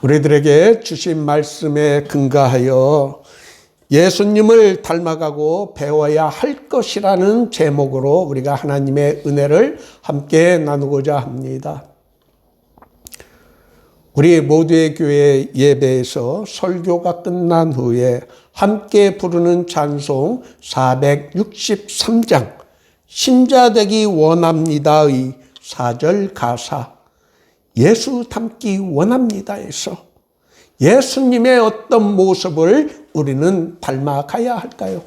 우리들에게 주신 말씀에 근거하여 예수님을 닮아가고 배워야 할 것이라는 제목으로 우리가 하나님의 은혜를 함께 나누고자 합니다. 우리 모두의 교회 예배에서 설교가 끝난 후에 함께 부르는 찬송 463장 신자되기 원합니다의 4절 가사 예수 닮기 원합니다에서 예수님의 어떤 모습을 우리는 닮아가야 할까요?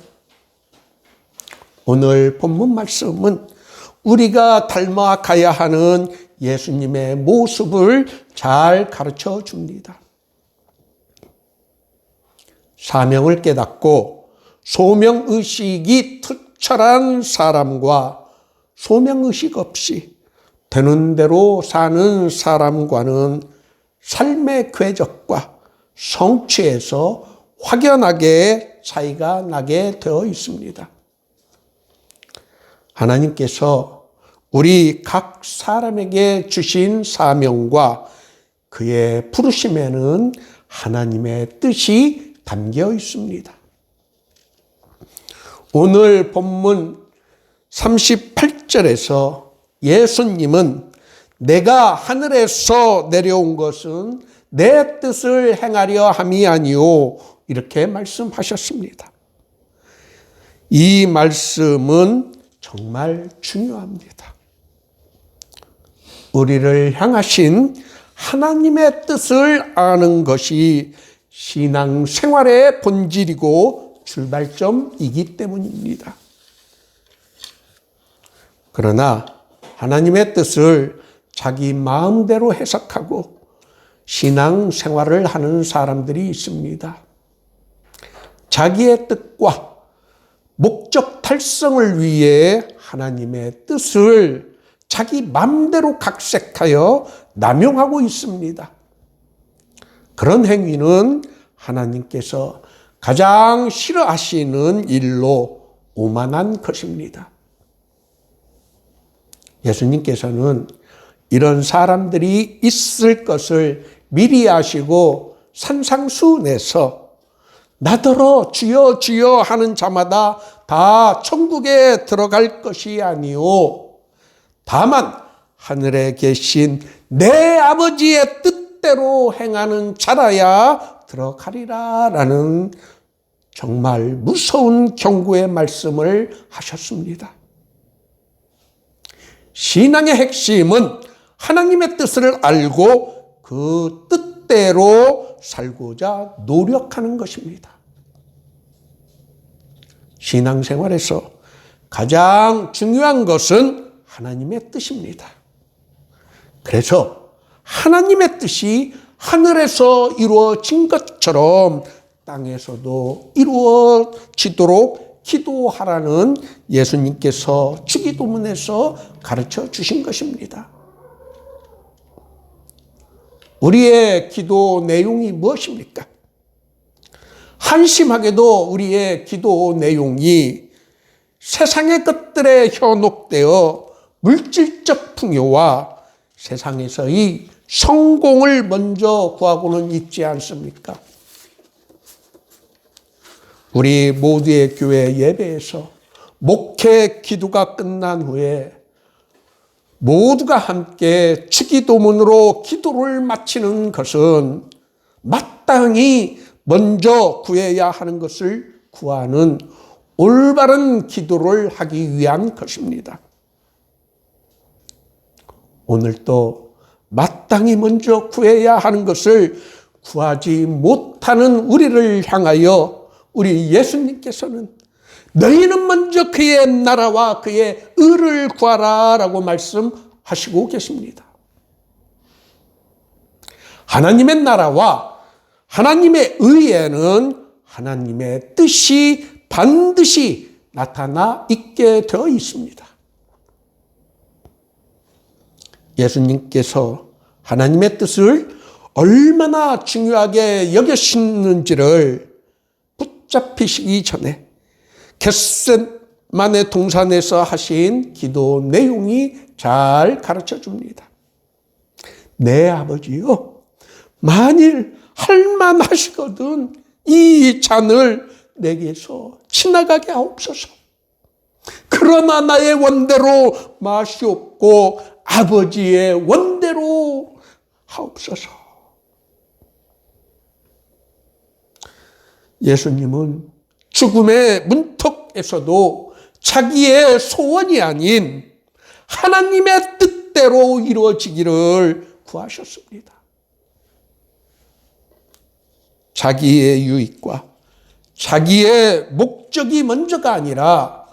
오늘 본문 말씀은 우리가 닮아가야 하는 예수님의 모습을 잘 가르쳐 줍니다. 사명을 깨닫고 소명의식이 투철한 사람과 소명의식 없이 되는 대로 사는 사람과는 삶의 궤적과 성취에서 확연하게 차이가 나게 되어 있습니다. 하나님께서 우리 각 사람에게 주신 사명과 그의 부르심에는 하나님의 뜻이 담겨 있습니다. 오늘 본문 38절에서 예수님은 내가 하늘에서 내려온 것은 내 뜻을 행하려 함이 아니오 이렇게 말씀하셨습니다. 이 말씀은 정말 중요합니다. 우리를 향하신 하나님의 뜻을 아는 것이 신앙생활의 본질이고 출발점이기 때문입니다. 그러나 하나님의 뜻을 자기 마음대로 해석하고 신앙생활을 하는 사람들이 있습니다. 자기의 뜻과 목적 달성을 위해 하나님의 뜻을 자기 마음대로 각색하여 남용하고 있습니다. 그런 행위는 하나님께서 가장 싫어하시는 일로 오만한 것입니다. 예수님께서는 이런 사람들이 있을 것을 미리 아시고 산상수훈에서 나더러 주여 주여 하는 자마다 다 천국에 들어갈 것이 아니오 다만 하늘에 계신 내 아버지의 뜻대로 행하는 자라야 들어가리라 라는 정말 무서운 경고의 말씀을 하셨습니다. 신앙의 핵심은 하나님의 뜻을 알고 그 뜻대로 살고자 노력하는 것입니다. 신앙생활에서 가장 중요한 것은 하나님의 뜻입니다. 그래서 하나님의 뜻이 하늘에서 이루어진 것처럼 땅에서도 이루어지도록 기도하라는 예수님께서 주기도문에서 가르쳐 주신 것입니다. 우리의 기도 내용이 무엇입니까? 한심하게도 우리의 기도 내용이 세상의 것들에 현혹되어 물질적 풍요와 세상에서의 성공을 먼저 구하고는 있지 않습니까? 우리 모두의 교회 예배에서 목회 기도가 끝난 후에 모두가 함께 주기도문으로 기도를 마치는 것은 마땅히 먼저 구해야 하는 것을 구하는 올바른 기도를 하기 위한 것입니다. 오늘도 마땅히 먼저 구해야 하는 것을 구하지 못하는 우리를 향하여 우리 예수님께서는 너희는 먼저 그의 나라와 그의 의를 구하라 라고 말씀하시고 계십니다. 하나님의 나라와 하나님의 의에는 하나님의 뜻이 반드시 나타나 있게 되어 있습니다. 예수님께서 하나님의 뜻을 얼마나 중요하게 여기시는지를 붙잡히시기 전에 겟세마네 동산에서 하신 기도 내용이 잘 가르쳐 줍니다. 내 아버지요, 만일 할만하시거든 이 잔을 내게서 지나가게 하옵소서. 그러나 나의 원대로 마시옵고 아버지의 원대로 하옵소서. 예수님은 죽음의 문턱에서도 자기의 소원이 아닌 하나님의 뜻대로 이루어지기를 구하셨습니다. 자기의 유익과 자기의 목적이 먼저가 아니라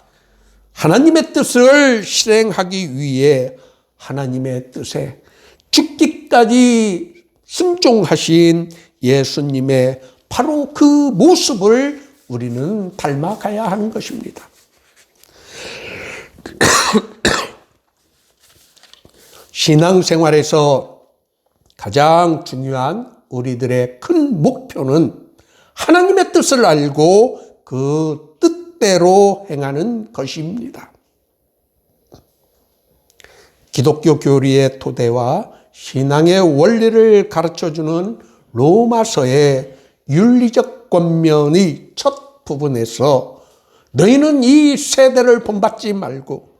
하나님의 뜻을 실행하기 위해 하나님의 뜻에 죽기까지 순종하신 예수님의 바로 그 모습을 우리는 닮아가야 하는 것입니다. 신앙생활에서 가장 중요한 우리들의 큰 목표는 하나님의 뜻을 알고 그 뜻대로 행하는 것입니다. 기독교 교리의 토대와 신앙의 원리를 가르쳐주는 로마서의 윤리적 권면의 첫 부분에서 너희는 이 세대를 본받지 말고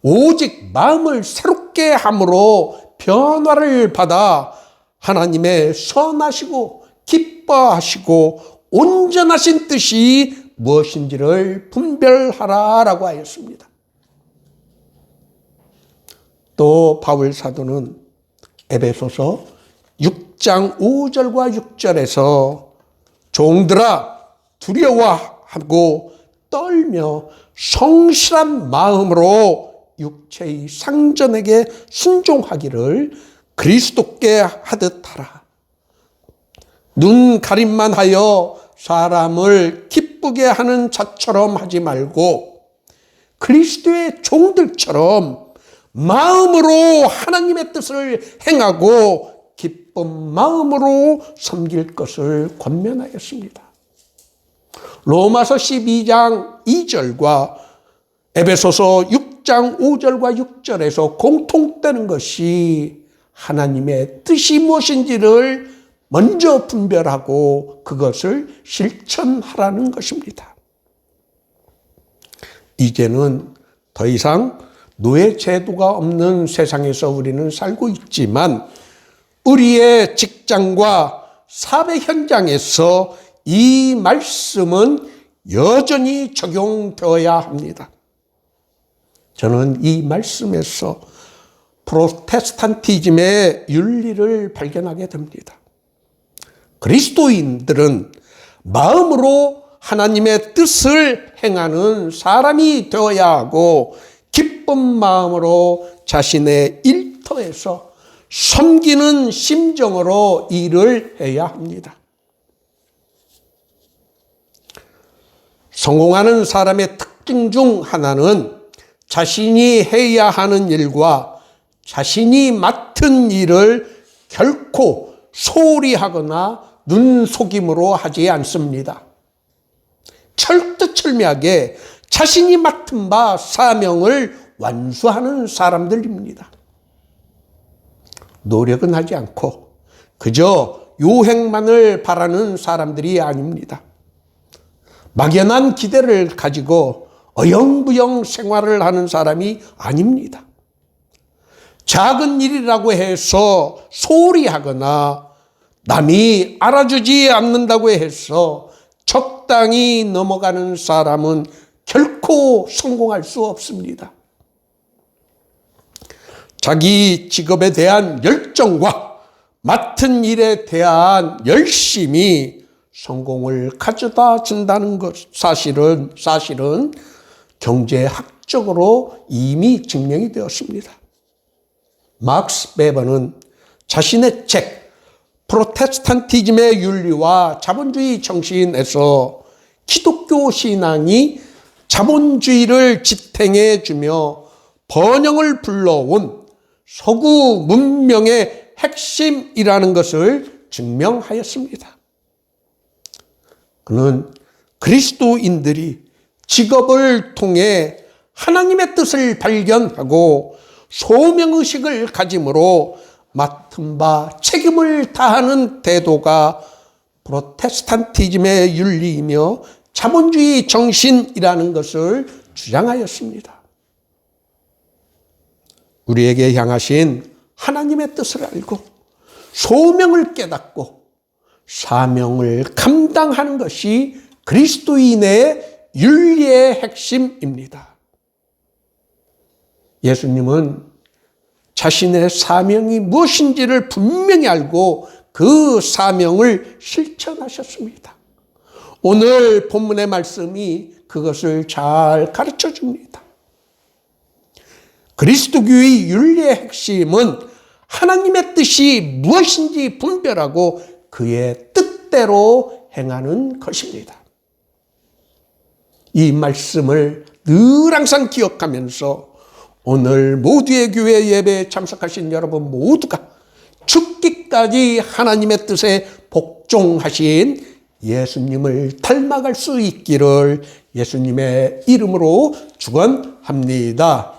오직 마음을 새롭게 함으로 변화를 받아 하나님의 선하시고 기뻐하시고 온전하신 뜻이 무엇인지를 분별하라라고 하였습니다. 또 바울 사도는 에베소서 6장 5절과 6절에서 종들아 두려워하고 떨며 성실한 마음으로 육체의 상전에게 순종하기를 그리스도께 하듯 하라. 눈 가림만 하여 사람을 기쁘게 하는 자처럼 하지 말고 그리스도의 종들처럼 마음으로 하나님의 뜻을 행하고 기쁜 마음으로 섬길 것을 권면하였습니다. 로마서 12장 2절과 에베소서 6장 5절과 6절에서 공통되는 것이 하나님의 뜻이 무엇인지를 먼저 분별하고 그것을 실천하라는 것입니다. 이제는 더 이상 노예 제도가 없는 세상에서 우리는 살고 있지만 우리의 직장과 사회 현장에서 이 말씀은 여전히 적용되어야 합니다. 저는 이 말씀에서 프로테스탄티즘의 윤리를 발견하게 됩니다. 그리스도인들은 마음으로 하나님의 뜻을 행하는 사람이 되어야 하고 기쁜 마음으로 자신의 일터에서 섬기는 심정으로 일을 해야 합니다. 성공하는 사람의 특징 중 하나는 자신이 해야 하는 일과 자신이 맡은 일을 결코 소홀히 하거나 눈속임으로 하지 않습니다. 철두철미하게 자신이 맡은 바 사명을 완수하는 사람들입니다. 노력은 하지 않고 그저 요행만을 바라는 사람들이 아닙니다. 막연한 기대를 가지고 어영부영 생활을 하는 사람이 아닙니다. 작은 일이라고 해서 소홀히 하거나 남이 알아주지 않는다고 해서 적당히 넘어가는 사람은 결코 성공할 수 없습니다. 자기 직업에 대한 열정과 맡은 일에 대한 열심이 성공을 가져다 준다는 것 사실은 경제학적으로 이미 증명이 되었습니다. 막스 베버는 자신의 책 프로테스탄티즘의 윤리와 자본주의 정신에서 기독교 신앙이 자본주의를 지탱해 주며 번영을 불러온 서구 문명의 핵심이라는 것을 증명하였습니다. 그는 그리스도인들이 직업을 통해 하나님의 뜻을 발견하고 소명의식을 가짐으로 맡은 바 책임을 다하는 태도가 프로테스탄티즘의 윤리이며 자본주의 정신이라는 것을 주장하였습니다. 우리에게 향하신 하나님의 뜻을 알고 소명을 깨닫고 사명을 감당하는 것이 그리스도인의 윤리의 핵심입니다. 예수님은 자신의 사명이 무엇인지를 분명히 알고 그 사명을 실천하셨습니다. 오늘 본문의 말씀이 그것을 잘 가르쳐 줍니다. 그리스도교의 윤리의 핵심은 하나님의 뜻이 무엇인지 분별하고 그의 뜻대로 행하는 것입니다. 이 말씀을 늘 항상 기억하면서 오늘 모두의 교회 예배에 참석하신 여러분 모두가 죽기까지 하나님의 뜻에 복종하신 예수님을 닮아갈 수 있기를 예수님의 이름으로 축원합니다.